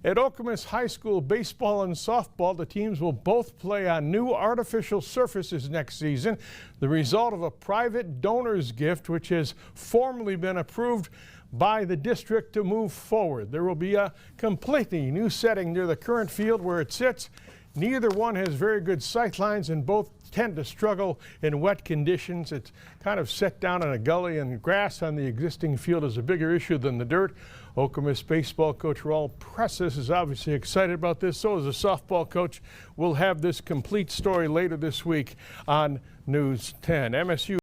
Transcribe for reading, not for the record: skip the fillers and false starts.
At Okemos High School baseball and softball, the teams will both play on new artificial surfaces next season, the result of a private donor's gift which has formally been approved by the district to move forward. There will be a completely new setting near the current field where it sits. Neither one has very good sight lines and both tend to struggle in wet conditions. It's kind of set down in a gully, and grass on the existing field is a bigger issue than the dirt. Okemos baseball coach Raul Presses is obviously excited about this. So is the softball coach. We'll have this complete story later this week on News 10. MSU